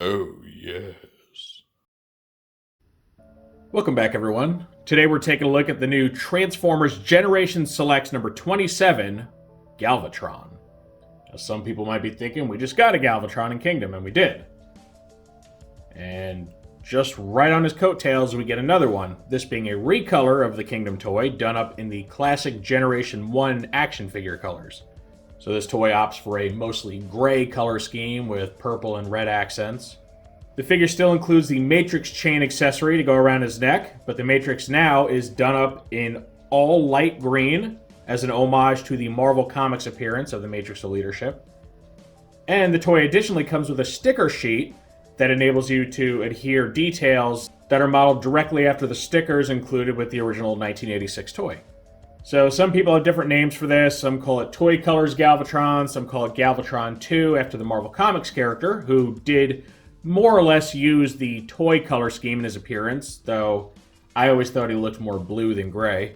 Oh, yes. Welcome back, everyone. Today we're taking a look at the new Transformers Generation Selects number 27, Galvatron. Now, some people might be thinking we just got a Galvatron in Kingdom, and we did. And just right on his coattails, we get another one, this being a recolor of the Kingdom toy done up in the classic Generation 1 action figure colors. So this toy opts for a mostly gray color scheme with purple and red accents. The figure still includes the Matrix chain accessory to go around his neck, but the Matrix now is done up in all light green as an homage to the Marvel Comics appearance of the Matrix of Leadership. And the toy additionally comes with a sticker sheet that enables you to adhere details that are modeled directly after the stickers included with the original 1986 toy. So some people have different names for this. Some call it Toy Colors Galvatron, some call it Galvatron 2 after the Marvel Comics character, who did more or less use the toy color scheme in his appearance, though I always thought he looked more blue than gray.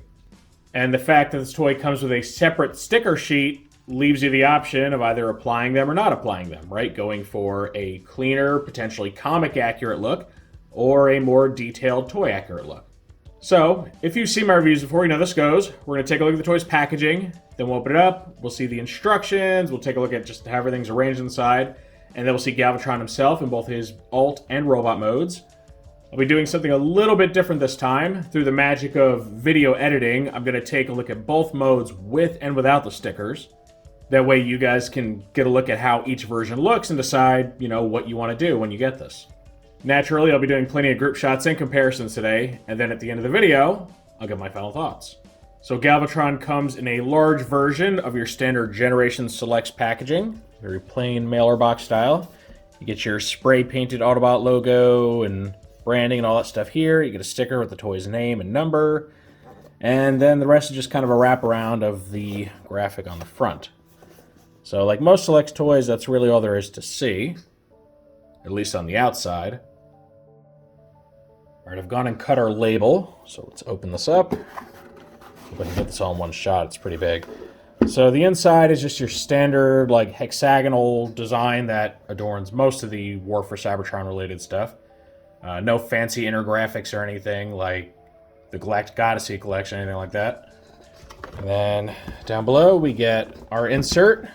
And the fact that this toy comes with a separate sticker sheet leaves you the option of either applying them or not applying them, right? Going for a cleaner, potentially comic-accurate look, or a more detailed toy-accurate look. So, if you've seen my reviews before, you know this goes. We're going to take a look at the toy's packaging, then we'll open it up, we'll see the instructions, we'll take a look at just how everything's arranged inside, and then we'll see Galvatron himself in both his alt and robot modes. I'll be doing something a little bit different this time. Through the magic of video editing, I'm going to take a look at both modes with and without the stickers. That way you guys can get a look at how each version looks and decide, what you want to do when you get this. Naturally, I'll be doing plenty of group shots and comparisons today, and then at the end of the video, I'll give my final thoughts. So Galvatron comes in a large version of your standard Generation Selects packaging, very plain mailer box style. You get your spray-painted Autobot logo and branding and all that stuff here. You get a sticker with the toy's name and number, and then the rest is just kind of a wraparound of the graphic on the front. So like most Selects toys, that's really all there is to see, at least on the outside. All right, I've gone and cut our label, so let's open this up. Hope I can get this all in one shot, it's pretty big. So the inside is just your standard hexagonal design that adorns most of the War for Cybertron related stuff. No fancy inner graphics or anything like the Galactic Odyssey collection, anything like that. And then down below we get our insert,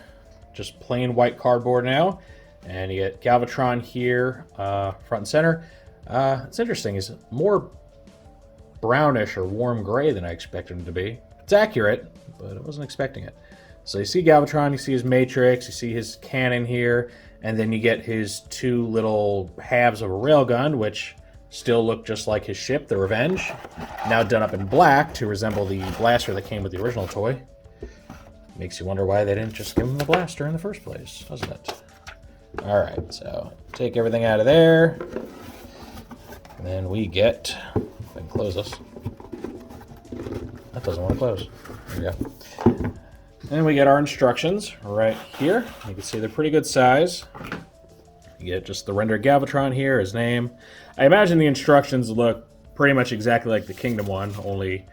just plain white cardboard now. And you get Galvatron here, front and center. It's interesting, he's more brownish or warm gray than I expected him to be. It's accurate, but I wasn't expecting it. So you see Galvatron, you see his Matrix, you see his cannon here, and then you get his two little halves of a railgun, which still look just like his ship, the Revenge, now done up in black to resemble the blaster that came with the original toy. Makes you wonder why they didn't just give him the blaster in the first place, doesn't it? Alright, so take everything out of there. And then we get, if I can close this. That doesn't want to close. There we go. And we get our instructions right here. You can see they're pretty good size. You get just the rendered Galvatron here, his name. I imagine the instructions look pretty much exactly like the Kingdom one, only,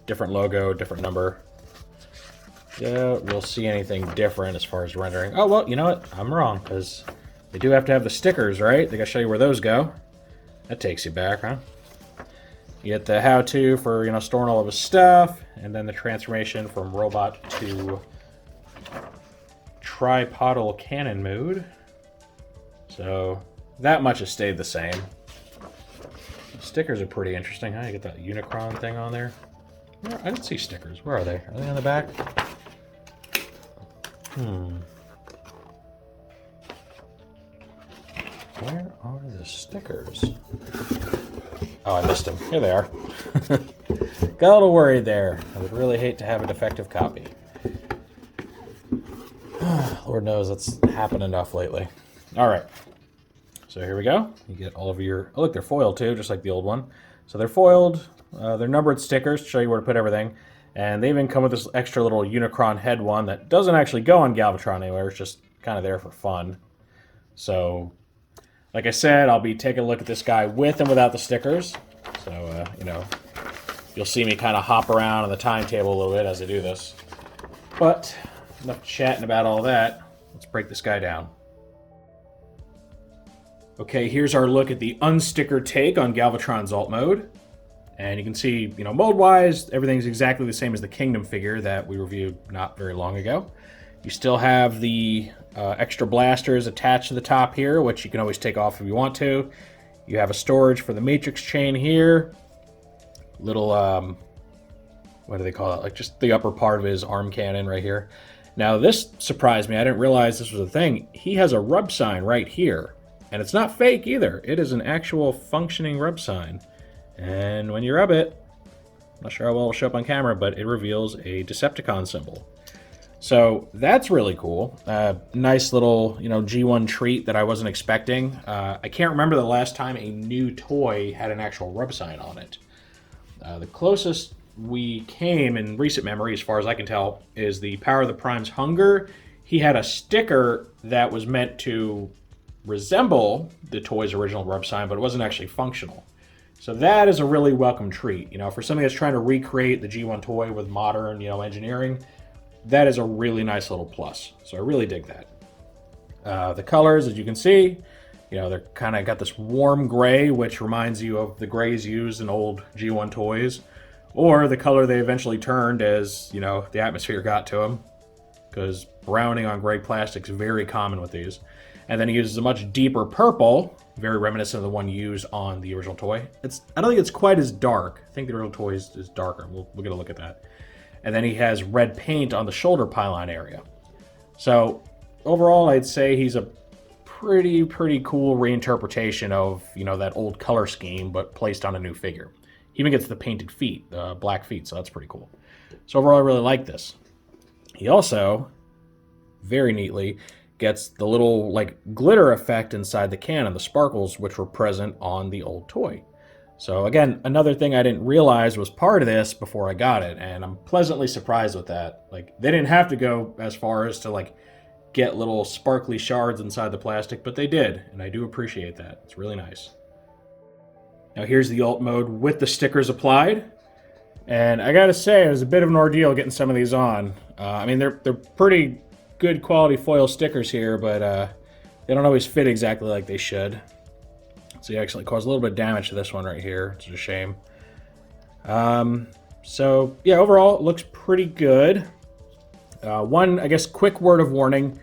different logo, different number. Yeah, we'll see anything different as far as rendering. Oh, well, you know what? I'm wrong, because they do have to have the stickers, right? They gotta show you where those go. That takes you back, huh? You get the how-to for, storing all of his stuff, and then the transformation from robot to tripodal cannon mode. So, that much has stayed the same. The stickers are pretty interesting, huh? You get that Unicron thing on there. I didn't see stickers. Where are they? Are they on the back? Where are the stickers? Oh, I missed them. Here they are. Got a little worried there. I would really hate to have a defective copy. Lord knows that's happened enough lately. All right. So here we go. You get all of your... Oh, look, they're foiled too, just like the old one. So they're foiled. They're numbered stickers to show you where to put everything. And they even come with this extra little Unicron head one that doesn't actually go on Galvatron anywhere. It's just kind of there for fun. So, like I said, I'll be taking a look at this guy with and without the stickers. So, you'll see me kind of hop around on the timetable a little bit as I do this. But, enough chatting about all that. Let's break this guy down. Okay, here's our look at the unstickered take on Galvatron's alt mode. And you can see, mold-wise, everything's exactly the same as the Kingdom figure that we reviewed not very long ago. You still have the extra blasters attached to the top here, which you can always take off if you want to. You have a storage for the matrix chain here. Little, what do they call it? Like just the upper part of his arm cannon right here. Now this surprised me. I didn't realize this was a thing. He has a rub sign right here. And it's not fake either. It is an actual functioning rub sign. And when you rub it, I'm not sure how well it'll show up on camera, but it reveals a Decepticon symbol. So that's really cool. Nice little, G1 treat that I wasn't expecting. I can't remember the last time a new toy had an actual rub sign on it. The closest we came in recent memory, as far as I can tell, is the Power of the Prime's Hunger. He had a sticker that was meant to resemble the toy's original rub sign, but it wasn't actually functional. So that is a really welcome treat. For something that's trying to recreate the G1 toy with modern, engineering, that is a really nice little plus. So I really dig that. The colors, as you can see, they're kind of got this warm gray, which reminds you of the grays used in old G1 toys, or the color they eventually turned as, the atmosphere got to them, because browning on gray plastic is very common with these. And then he uses a much deeper purple, very reminiscent of the one used on the original toy. I don't think it's quite as dark. I think the original toy is darker. We'll get a look at that. And then he has red paint on the shoulder pylon area. So overall, I'd say he's a pretty cool reinterpretation of, that old color scheme, but placed on a new figure. He even gets the painted feet, the black feet, so that's pretty cool. So overall, I really like this. He also, very neatly, gets the little glitter effect inside the cannon, the sparkles which were present on the old toy. So again, another thing I didn't realize was part of this before I got it, and I'm pleasantly surprised with that. They didn't have to go as far as to get little sparkly shards inside the plastic, but they did, and I do appreciate that. It's really nice. Now here's the alt mode with the stickers applied, and I gotta say it was a bit of an ordeal getting some of these on. They're pretty good quality foil stickers here, but they don't always fit exactly like they should. So you actually caused a little bit of damage to this one right here, which is a shame. So yeah, overall it looks pretty good. One, I guess, quick word of warning: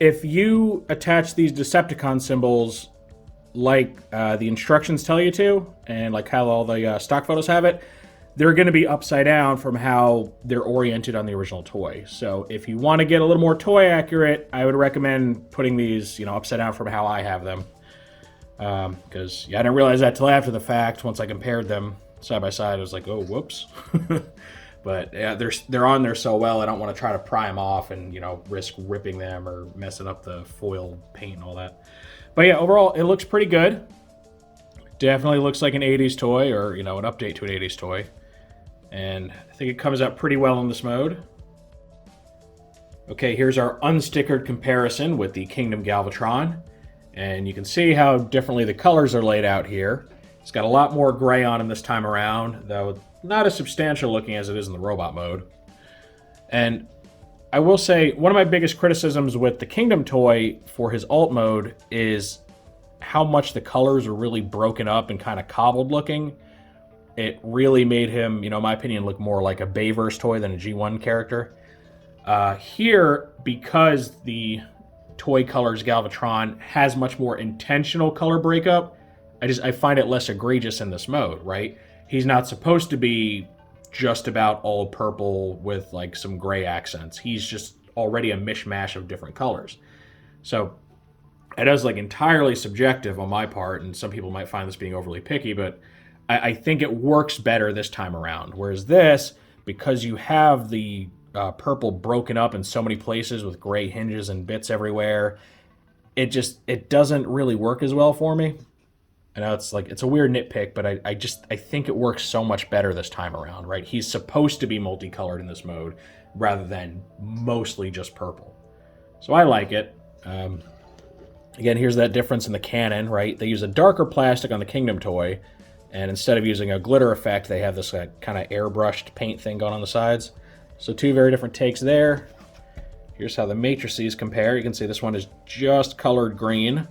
if you attach these Decepticon symbols like the instructions tell you to, and like how all the stock photos have it, they're going to be upside down from how they're oriented on the original toy. So if you want to get a little more toy accurate, I would recommend putting these, upside down from how I have them. Because I didn't realize that till after the fact. Once I compared them side by side, I was like, oh, whoops. But yeah, they're on there so well, I don't want to try to pry them off and, risk ripping them or messing up the foil paint and all that. But yeah, overall, it looks pretty good. Definitely looks like an 80s toy, or, an update to an 80s toy. And I think it comes out pretty well in this mode. Okay, here's our unstickered comparison with the Kingdom Galvatron. And you can see how differently the colors are laid out here. It's got a lot more gray on him this time around, though not as substantial looking as it is in the robot mode. And I will say, one of my biggest criticisms with the Kingdom toy for his alt mode is how much the colors are really broken up and kind of cobbled looking. It really made him, in my opinion, look more like a Bayverse toy than a G1 character. Here, because the toy colors Galvatron has much more intentional color breakup, I find it less egregious in this mode, right? He's not supposed to be just about all purple with some gray accents. He's just already a mishmash of different colors. So it is entirely subjective on my part, and some people might find this being overly picky, but I think it works better this time around. Whereas this, because you have the purple broken up in so many places with gray hinges and bits everywhere, it doesn't really work as well for me. I know it's a weird nitpick, but I think it works so much better this time around, right? He's supposed to be multicolored in this mode rather than mostly just purple. So I like it. Again, here's that difference in the cannon, right? They use a darker plastic on the Kingdom toy, and instead of using a glitter effect, they have this kind of airbrushed paint thing going on the sides. So two very different takes there. Here's how the matrices compare. You can see this one is just colored green,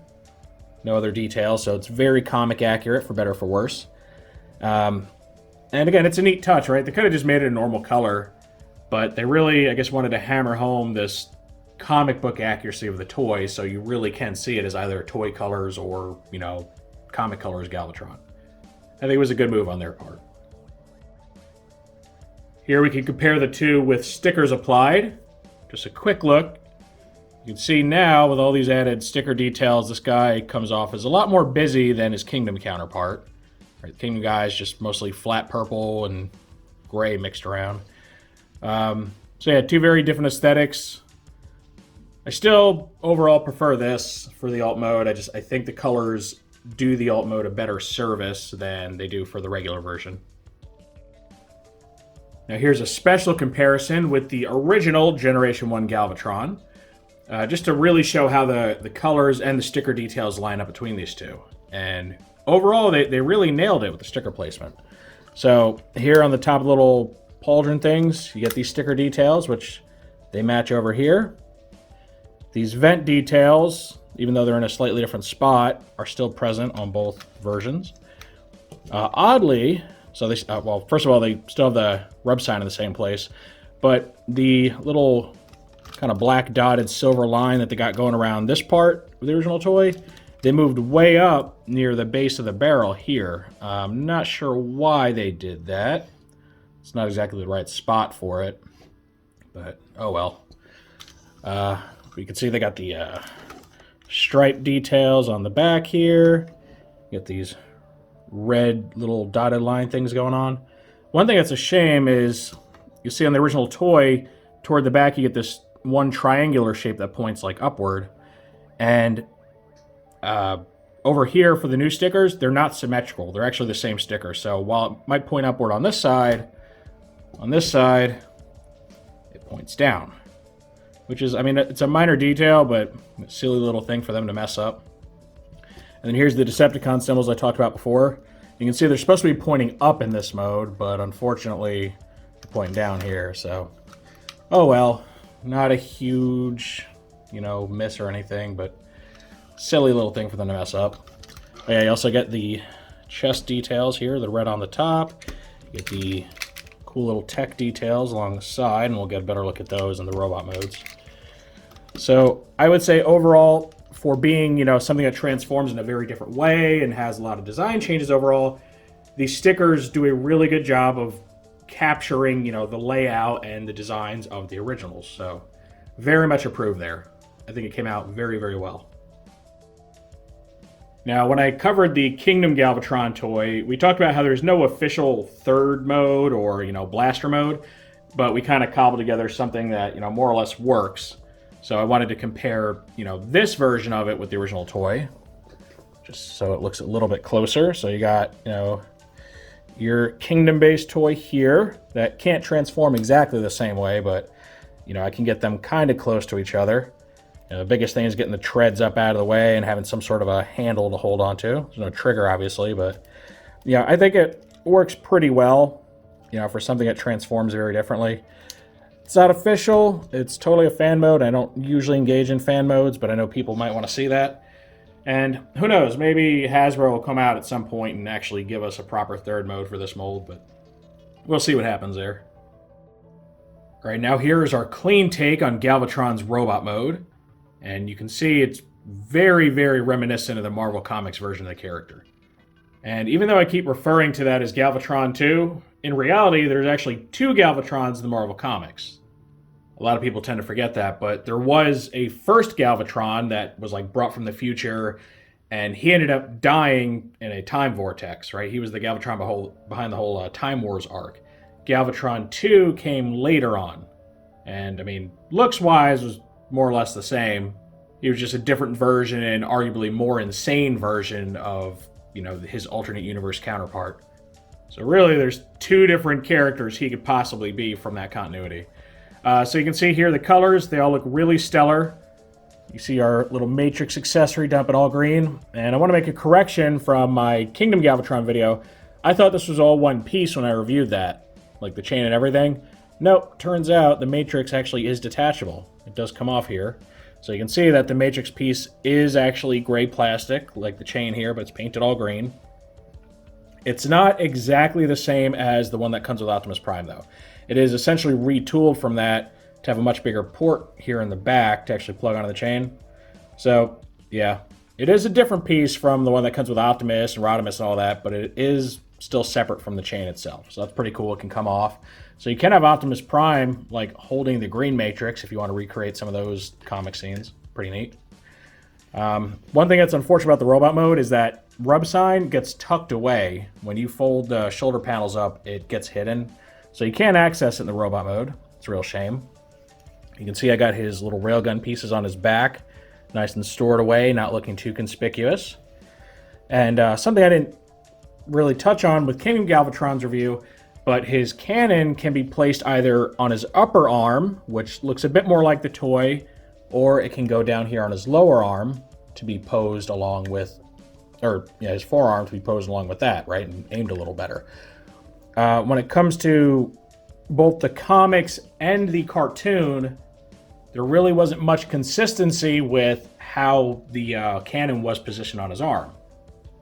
No other details, so it's very comic accurate, for better or for worse. And again, it's a neat touch, right? They could have just made it a normal color, but they really, I guess, wanted to hammer home this comic book accuracy of the toy, so you really can see it as either toy colors or, you know, comic colors Galvatron. I think it was a good move on their part. Here we can compare the two with stickers applied. Just a quick look. You can see now, with all these added sticker details, this guy comes off as a lot more busy than his Kingdom counterpart. Right, the Kingdom guy is just mostly flat purple and gray mixed around. So yeah, two very different aesthetics. I still overall prefer this for the alt mode. I think the colors do the alt mode a better service than they do for the regular version. Now here's a special comparison with the original Generation 1 Galvatron, just to really show how the colors and the sticker details line up between these two. And overall, they really nailed it with the sticker placement. So here on the top little pauldron things, you get these sticker details, which they match over here. These vent details, even though they're in a slightly different spot, are still present on both versions. Oddly, so they, well, first of all, they still have the rub sign in the same place, but the little kind of black dotted silver line that they got going around this part of the original toy, they moved way up near the base of the barrel here. I'm not sure why they did that. It's not exactly the right spot for it, but oh well. You can see they got the stripe details on the back here. You get these red little dotted line things going on. One thing that's a shame is you see on the original toy, toward the back, you get this one triangular shape that points like upward. And over here for the new stickers, they're not symmetrical. They're actually the same sticker. So while it might point upward on this side, it points down. Which is, I mean, it's a minor detail, but a silly little thing for them to mess up. And then here's the Decepticon symbols I talked about before. You can see they're supposed to be pointing up in this mode, but unfortunately, they're pointing down here. So, oh well, not a huge, you know, miss or anything, but silly little thing for them to mess up. Oh, yeah, you also get the chest details here, the red on the top. You get the cool little tech details along the side, and we'll get a better look at those in the robot modes. So I would say overall, for being, you know, something that transforms in a very different way and has a lot of design changes overall, these stickers do a really good job of capturing, you know, the layout and the designs of the originals. So very much approved there. I think it came out very, very well. Now, when I covered the Kingdom Galvatron toy, we talked about how there's no official third mode or, you know, blaster mode, but we kind of cobbled together something that, you know, more or less works. So I wanted to compare, you know, this version of it with the original toy, just so it looks a little bit closer. So you got, you know, your Kingdom-based toy here that can't transform exactly the same way, but, you know, I can get them kind of close to each other. You know, the biggest thing is getting the treads up out of the way and having some sort of a handle to hold on to. There's no trigger, obviously, but, yeah, I think it works pretty well, you know, for something that transforms very differently. It's not official. It's totally a fan mode. I don't usually engage in fan modes, but I know people might want to see that. And who knows, maybe Hasbro will come out at some point and actually give us a proper third mode for this mold, but we'll see what happens there. All right, now here is our clean take on Galvatron's robot mode. And you can see it's very, very reminiscent of the Marvel Comics version of the character. And even though I keep referring to that as Galvatron 2, in reality, there's actually two Galvatrons in the Marvel Comics. A lot of people tend to forget that, but there was a first Galvatron that was like brought from the future, and he ended up dying in a time vortex, right? He was the Galvatron behind the whole Time Wars arc. Galvatron 2 came later on, and I mean, looks-wise was more or less the same. He was just a different version and arguably more insane version of, you know, his alternate universe counterpart. So really, there's two different characters he could possibly be from that continuity. So you can see here the colors, they all look really stellar. You see our little Matrix accessory dump in all green. And I want to make a correction from my Kingdom Galvatron video. I thought this was all one piece when I reviewed that, like the chain and everything. Nope, turns out the Matrix actually is detachable. It does come off here. So you can see that the Matrix piece is actually gray plastic, like the chain here, but it's painted all green. It's not exactly the same as the one that comes with Optimus Prime, though. It is essentially retooled from that to have a much bigger port here in the back to actually plug onto the chain. So, yeah, it is a different piece from the one that comes with Optimus and Rodimus and all that, but it is still separate from the chain itself. So that's pretty cool. It can come off. So you can have Optimus Prime, like, holding the green Matrix if you want to recreate some of those comic scenes. Pretty neat. One thing that's unfortunate about the robot mode is that rub sign gets tucked away. When you fold the shoulder panels up, it gets hidden. So you can't access it in the robot mode. It's a real shame. You can see I got his little railgun pieces on his back. Nice and stored away, not looking too conspicuous. And something I didn't really touch on with King Galvatron's review, but his cannon can be placed either on his upper arm, which looks a bit more like the toy, or it can go down here on his lower arm to be posed along with, or yeah, his forearm to be posed along with that, right, and aimed a little better. When it comes to both the comics and the cartoon, there really wasn't much consistency with how the cannon was positioned on his arm.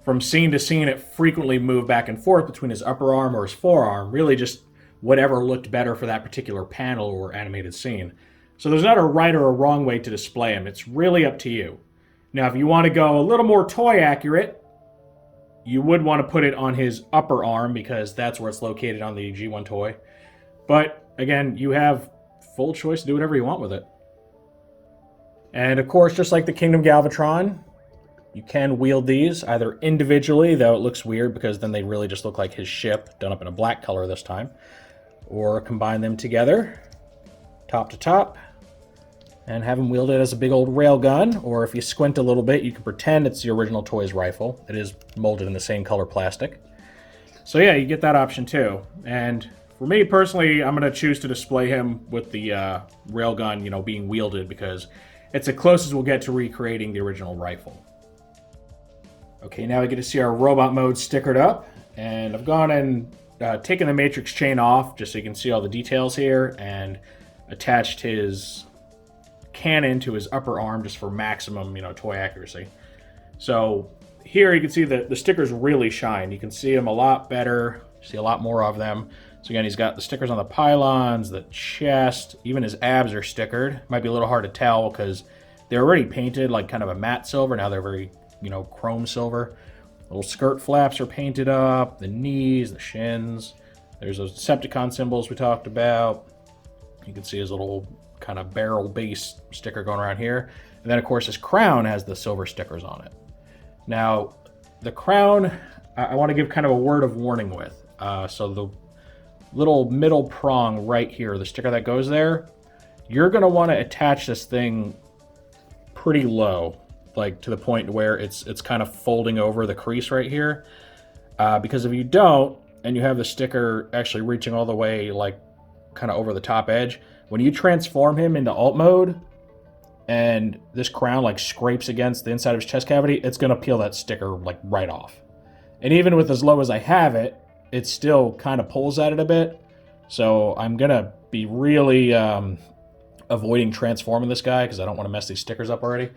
From scene to scene, it frequently moved back and forth between his upper arm or his forearm, really just whatever looked better for that particular panel or animated scene. So there's not a right or a wrong way to display him. It's really up to you. Now, if you want to go a little more toy accurate, you would want to put it on his upper arm because that's where it's located on the G1 toy. But again, you have full choice to do whatever you want with it. And of course, just like the Kingdom Galvatron, you can wield these either individually, though it looks weird because then they really just look like his ship done up in a black color this time, or combine them together, top to top, and have him wield it as a big old railgun, or if you squint a little bit, you can pretend it's the original toy's rifle. It is molded in the same color plastic. So yeah, you get that option too. And for me personally, I'm going to choose to display him with the railgun, being wielded because it's the closest we'll get to recreating the original rifle. Okay, now we get to see our robot mode stickered up, and I've gone and taken the Matrix chain off just so you can see all the details here, and attached his cannon to his upper arm just for maximum, toy accuracy. So here you can see that the stickers really shine. You can see them a lot better, see a lot more of them. So again, he's got the stickers on the pylons, the chest, even his abs are stickered. Might be a little hard to tell because they're already painted like kind of a matte silver. Now they're very, chrome silver. Little skirt flaps are painted up, the knees, the shins. There's those Decepticon symbols we talked about. You can see his little kind of barrel base sticker going around here. And then, of course, his crown has the silver stickers on it. Now, the crown, I want to give kind of a word of warning with. So the little middle prong right here, the sticker that goes there, you're going to want to attach this thing pretty low, like to the point where it's kind of folding over the crease right here. Because if you don't, and you have the sticker actually reaching all the way, like kind of over the top edge, when you transform him into alt mode, and this crown like scrapes against the inside of his chest cavity, it's going to peel that sticker like right off. And even with as low as I have it, it still kind of pulls at it a bit. So I'm going to be really avoiding transforming this guy because I don't want to mess these stickers up already.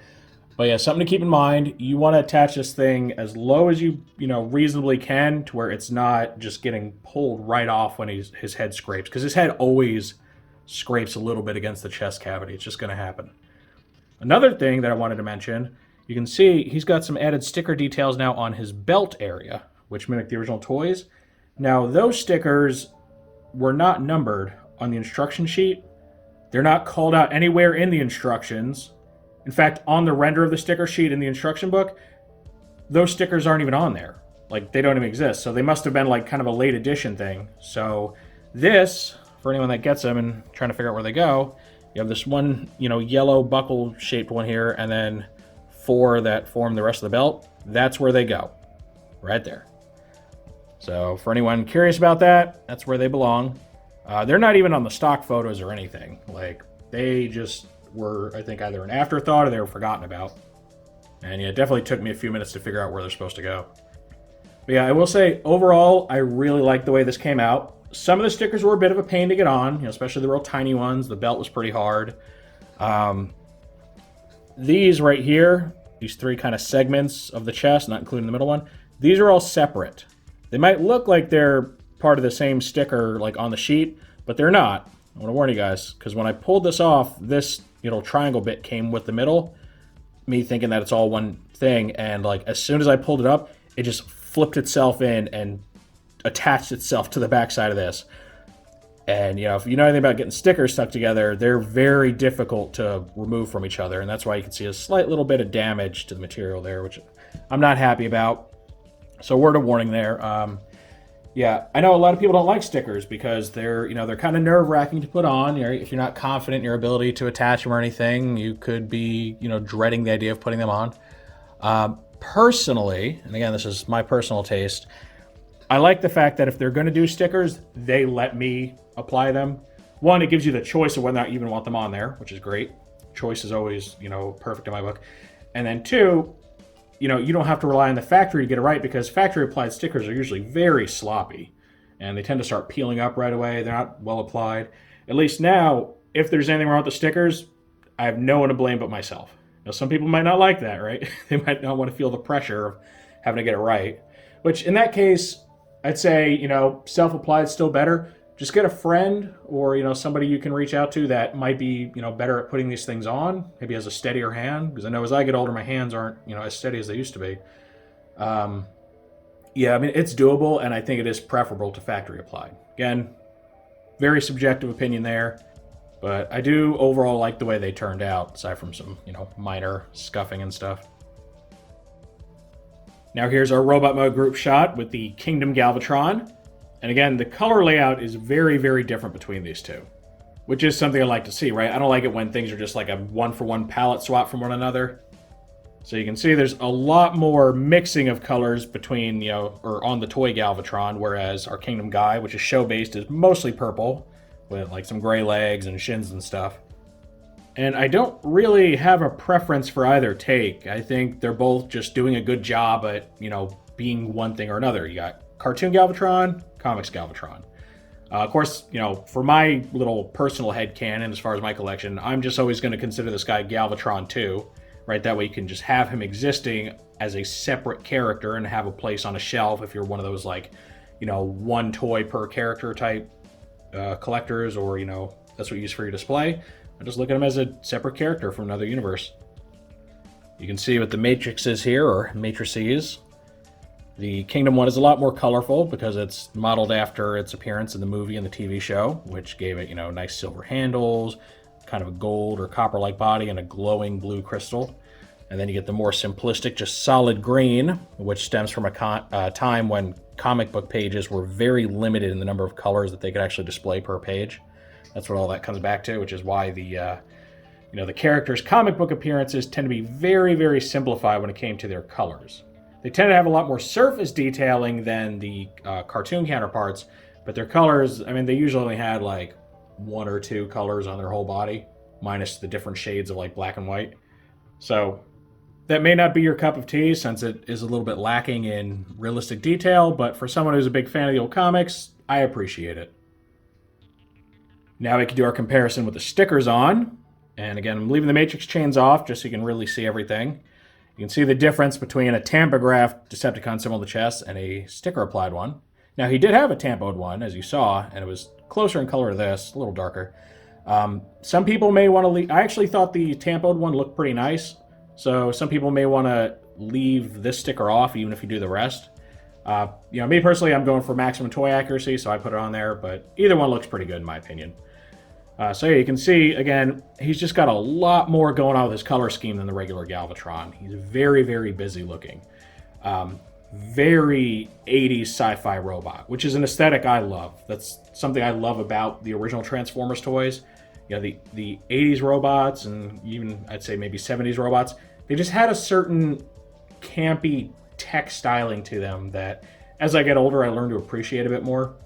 But yeah, something to keep in mind. You want to attach this thing as low as you reasonably can to where it's not just getting pulled right off when his head scrapes. Because his head always scrapes a little bit against the chest cavity. It's just going to happen. Another thing that I wanted to mention, you can see he's got some added sticker details now on his belt area, which mimic the original toys. Now, those stickers were not numbered on the instruction sheet. They're not called out anywhere in the instructions. In fact, on the render of the sticker sheet in the instruction book, those stickers aren't even on there. Like, they don't even exist. So they must have been like kind of a late edition thing. So this, for anyone that gets them and trying to figure out where they go, you have this one, yellow buckle-shaped one here, and then 4 that form the rest of the belt. That's where they go. Right there. So for anyone curious about that, that's where they belong. They're not even on the stock photos or anything. Like, they just were, I think, either an afterthought or they were forgotten about. And yeah, it definitely took me a few minutes to figure out where they're supposed to go. But yeah, I will say, overall, I really like the way this came out. Some of the stickers were a bit of a pain to get on, especially the real tiny ones. The belt was pretty hard. these right here, these three kind of segments of the chest, not including the middle one, these are all separate. They might look like they're part of the same sticker like on the sheet, but they're not. I want to warn you guys, because when I pulled this off, this triangle bit came with the middle, me thinking that it's all one thing, and like as soon as I pulled it up, it just flipped itself in and attached itself to the backside of this. And if you know anything about getting stickers stuck together, they're very difficult to remove from each other, and that's why you can see a slight little bit of damage to the material there, which I'm not happy about. So word of warning there. Yeah, I know a lot of people don't like stickers because they're kind of nerve-wracking to put on. If you're not confident in your ability to attach them or anything, you could be dreading the idea of putting them on. Personally, and again, this is my personal taste, I like the fact that if they're going to do stickers, they let me apply them. One, it gives you the choice of whether or not you even want them on there, which is great. Choice is always, perfect in my book. And then two, you don't have to rely on the factory to get it right, because factory applied stickers are usually very sloppy and they tend to start peeling up right away. They're not well applied. At least now, if there's anything wrong with the stickers, I have no one to blame but myself. Now, some people might not like that, right? They might not want to feel the pressure of having to get it right, which in that case, I'd say, self-applied is still better. Just get a friend or, somebody you can reach out to that might be, better at putting these things on. Maybe has a steadier hand. Because I know as I get older, my hands aren't, as steady as they used to be. Yeah, I mean, it's doable, and I think it is preferable to factory applied. Again, very subjective opinion there. But I do overall like the way they turned out, aside from some, minor scuffing and stuff. Now here's our robot mode group shot with the Kingdom Galvatron. And again, the color layout is very, very different between these two, which is something I like to see, right? I don't like it when things are just like a one-for-one palette swap from one another. So you can see there's a lot more mixing of colors between, or on the toy Galvatron, whereas our Kingdom Guy, which is show-based, is mostly purple, with like some gray legs and shins and stuff. And I don't really have a preference for either take. I think they're both just doing a good job at, being one thing or another. You got cartoon Galvatron, comics Galvatron. Of course, for my little personal headcanon, as far as my collection, I'm just always going to consider this guy Galvatron 2, right? That way you can just have him existing as a separate character and have a place on a shelf if you're one of those, like, one toy per character type collectors, or, that's what you use for your display. I just look at him as a separate character from another universe. You can see what the matrix is here, or matrices. The Kingdom one is a lot more colorful because it's modeled after its appearance in the movie and the TV show, which gave it, nice silver handles, kind of a gold or copper-like body, and a glowing blue crystal. And then you get the more simplistic, just solid green, which stems from a time when comic book pages were very limited in the number of colors that they could actually display per page. That's what all that comes back to, which is why the characters' comic book appearances tend to be very, very simplified when it came to their colors. They tend to have a lot more surface detailing than the cartoon counterparts, but their colors, I mean, they usually only had like one or two colors on their whole body, minus the different shades of like black and white. So that may not be your cup of tea, since it is a little bit lacking in realistic detail, but for someone who's a big fan of the old comics, I appreciate it. Now we can do our comparison with the stickers on. And again, I'm leaving the matrix chains off just so you can really see everything. You can see the difference between a tampographed Decepticon symbol on the chest and a sticker applied one. Now he did have a tampoed one, as you saw, and it was closer in color to this, a little darker. Some people may want to leave. I actually thought the tampoed one looked pretty nice, so some people may want to leave this sticker off even if you do the rest. Me personally, I'm going for maximum toy accuracy, so I put it on there, but either one looks pretty good in my opinion. So yeah, you can see, again, he's just got a lot more going on with his color scheme than the regular Galvatron. He's very, very busy looking. Very 80s sci-fi robot, which is an aesthetic I love. That's something I love about the original Transformers toys. The 80s robots, and even I'd say maybe 70s robots, they just had a certain campy tech styling to them that, as I get older, I learn to appreciate a bit more.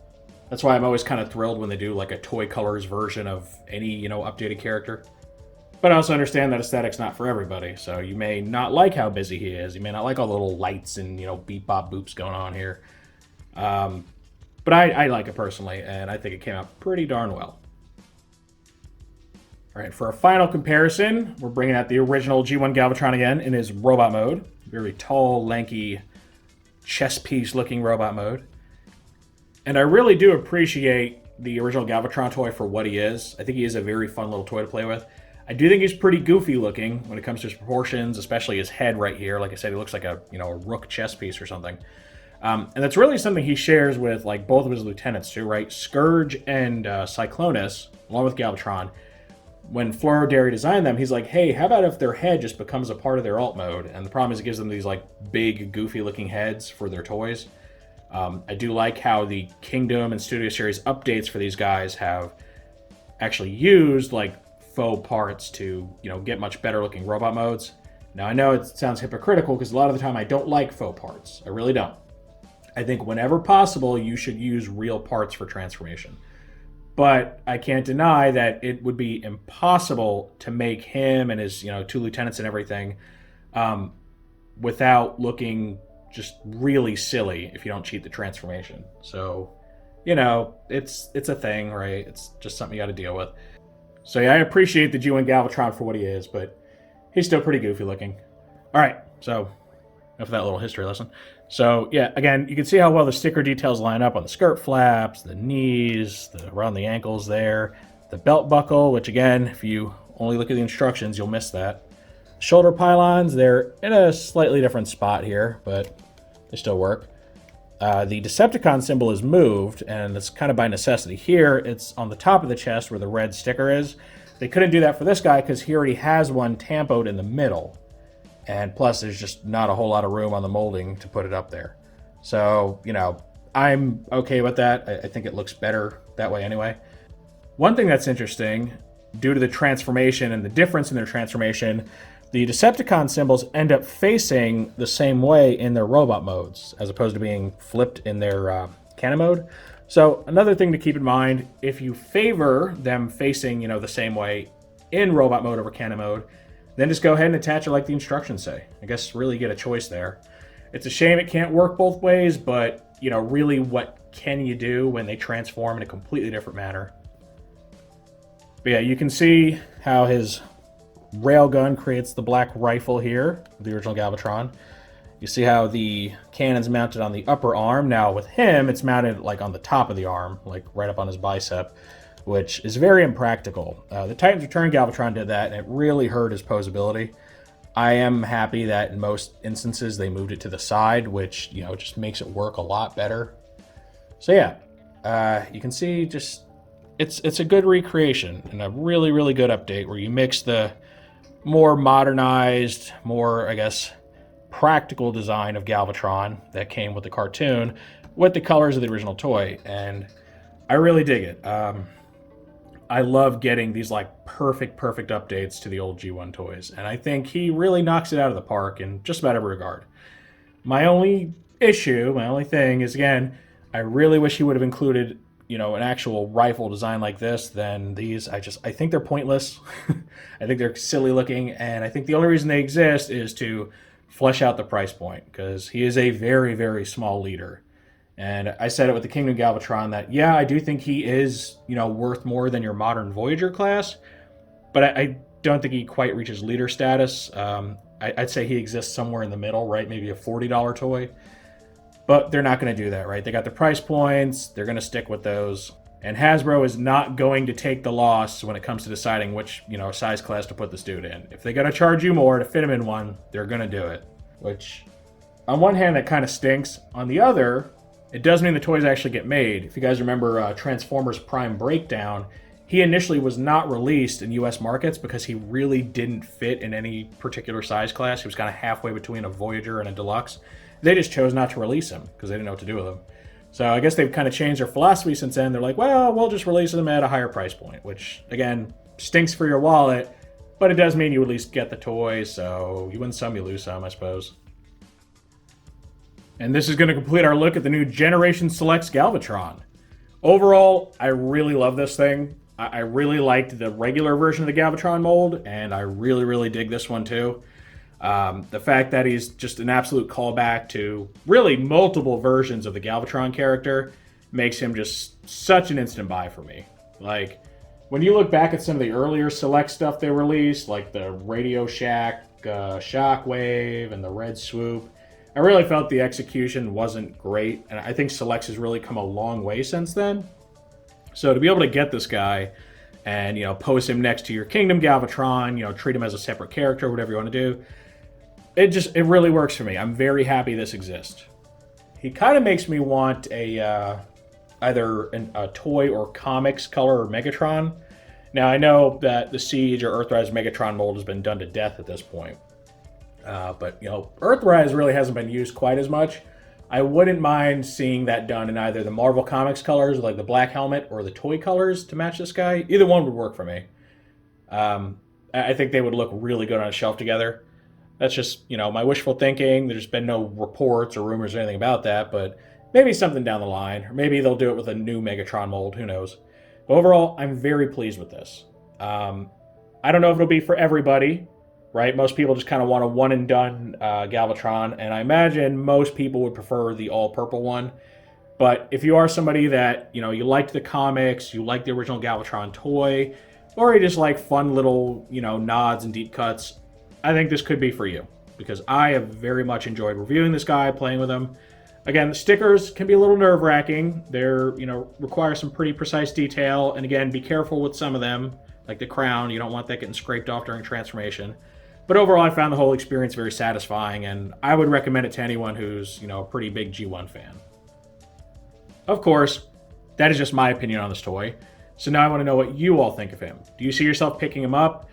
That's why I'm always kind of thrilled when they do like a Toy Colors version of any, updated character. But I also understand that aesthetic's not for everybody, so you may not like how busy he is. You may not like all the little lights and, beep bop boops going on here. But I like it personally, and I think it came out pretty darn well. All right, for a final comparison, we're bringing out the original G1 Galvatron again in his robot mode. Very tall, lanky, chess piece looking robot mode. And I really do appreciate the original Galvatron toy for what he is. I think he is a very fun little toy to play with. I do think he's pretty goofy looking when it comes to his proportions, especially his head right here. Like I said, he looks like a rook chess piece or something. And that's really something he shares with like both of his lieutenants too, right? Scourge and Cyclonus, along with Galvatron. When Floro Derry designed them, he's like, hey, how about if their head just becomes a part of their alt mode? And the problem is it gives them these like big, goofy looking heads for their toys. I do like how the Kingdom and Studio Series updates for these guys have actually used like faux parts to, get much better looking robot modes. Now I know it sounds hypocritical because a lot of the time I don't like faux parts. I really don't. I think whenever possible, you should use real parts for transformation. But I can't deny that it would be impossible to make him and his, two lieutenants and everything without looking just really silly if you don't cheat the transformation. So, it's a thing, right? It's just something you got to deal with. So yeah, I appreciate the G1 Galvatron for what he is, but he's still pretty goofy looking. All right, so enough of that little history lesson. So yeah, again, you can see how well the sticker details line up on the skirt flaps, the knees, around the ankles there, the belt buckle, which again, if you only look at the instructions, you'll miss that. Shoulder pylons, they're in a slightly different spot here, but they still work. The Decepticon symbol is moved, and it's kind of by necessity. Here, it's on the top of the chest where the red sticker is. They couldn't do that for this guy because he already has one tampoed in the middle. And plus, there's just not a whole lot of room on the molding to put it up there. So, I'm okay with that. I think it looks better that way anyway. One thing that's interesting, due to the transformation and the difference in their transformation, the Decepticon symbols end up facing the same way in their robot modes, as opposed to being flipped in their cannon mode. So another thing to keep in mind, if you favor them facing, the same way in robot mode over cannon mode, then just go ahead and attach it like the instructions say. I guess really get a choice there. It's a shame it can't work both ways, but, really what can you do when they transform in a completely different manner? But yeah, you can see how his railgun creates the black rifle here, the original Galvatron. You see how the cannon's mounted on the upper arm. Now with him, it's mounted like on the top of the arm, like right up on his bicep, which is very impractical. The Titans Return Galvatron did that, and it really hurt his posability. I am happy that in most instances they moved it to the side, which, just makes it work a lot better. So yeah, you can see just, it's a good recreation and a really, really good update where you mix the more modernized, more, I guess, practical design of Galvatron that came with the cartoon with the colors of the original toy, and I really dig it. I love getting these like perfect updates to the old G1 toys, and I think he really knocks it out of the park in just about every regard. My only thing is, again, I really wish he would have included, an actual rifle design like this than these. I think they're pointless. I think they're silly looking, and I think the only reason they exist is to flesh out the price point, because he is a very, very small leader. And I said it with the Kingdom Galvatron that, yeah, I do think he is, worth more than your modern Voyager class, but I don't think he quite reaches leader status. I'd say he exists somewhere in the middle, right? Maybe a $40 toy. But they're not going to do that, right? They got the price points. They're going to stick with those. And Hasbro is not going to take the loss when it comes to deciding which, size class to put this dude in. If they're going to charge you more to fit him in one, they're going to do it. Which, on one hand, that kind of stinks. On the other, it does mean the toys actually get made. If you guys remember Transformers Prime Breakdown, he initially was not released in US markets because he really didn't fit in any particular size class. He was kind of halfway between a Voyager and a Deluxe. They just chose not to release him because they didn't know what to do with him. So I guess they've kind of changed their philosophy since then. They're like, well, we'll just release them at a higher price point, which, again, stinks for your wallet, but it does mean you at least get the toy, so you win some, you lose some, I suppose. And this is going to complete our look at the new Generation Selects Galvatron. Overall, I really love this thing. I really liked the regular version of the Galvatron mold, and I really, really dig this one too. The fact that he's just an absolute callback to really multiple versions of the Galvatron character makes him just such an instant buy for me. Like, when you look back at some of the earlier Select stuff they released, like the Radio Shack, Shockwave, and the Red Swoop, I really felt the execution wasn't great, and I think Selects has really come a long way since then. So to be able to get this guy and, post him next to your Kingdom Galvatron, treat him as a separate character, whatever you want to do, it really works for me. I'm very happy this exists. He kind of makes me want either a toy or comics color Megatron. Now, I know that the Siege or Earthrise Megatron mold has been done to death at this point. But, Earthrise really hasn't been used quite as much. I wouldn't mind seeing that done in either the Marvel Comics colors, like the black helmet, or the toy colors to match this guy. Either one would work for me. I think they would look really good on a shelf together. That's just, my wishful thinking. There's been no reports or rumors or anything about that, but maybe something down the line. Or maybe they'll do it with a new Megatron mold. Who knows? But overall, I'm very pleased with this. I don't know if it'll be for everybody, right? Most people just kind of want a one-and-done Galvatron, and I imagine most people would prefer the all-purple one. But if you are somebody that, you liked the comics, you like the original Galvatron toy, or you just like fun little, nods and deep cuts, I think this could be for you, because I have very much enjoyed reviewing this guy, playing with him. Again, the stickers can be a little nerve-wracking. They're, require some pretty precise detail, and again, be careful with some of them, like the crown. You don't want that getting scraped off during transformation. But overall, I found the whole experience very satisfying, and I would recommend it to anyone who's, a pretty big G1 fan. Of course, that is just my opinion on this toy. So now I want to know what you all think of him. Do you see yourself picking him up?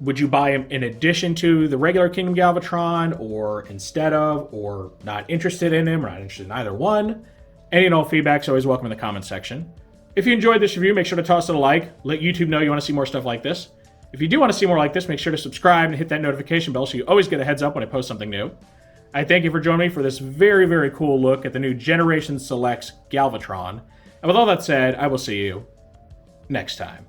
Would you buy him in addition to the regular Kingdom Galvatron, or instead of, or not interested in him, or not interested in either one? Any and all feedback is always welcome in the comments section. If you enjoyed this review, make sure to toss it a like. Let YouTube know you want to see more stuff like this. If you do want to see more like this, make sure to subscribe and hit that notification bell so you always get a heads up when I post something new. I thank you for joining me for this very, very cool look at the new Generation Selects Galvatron. And with all that said, I will see you next time.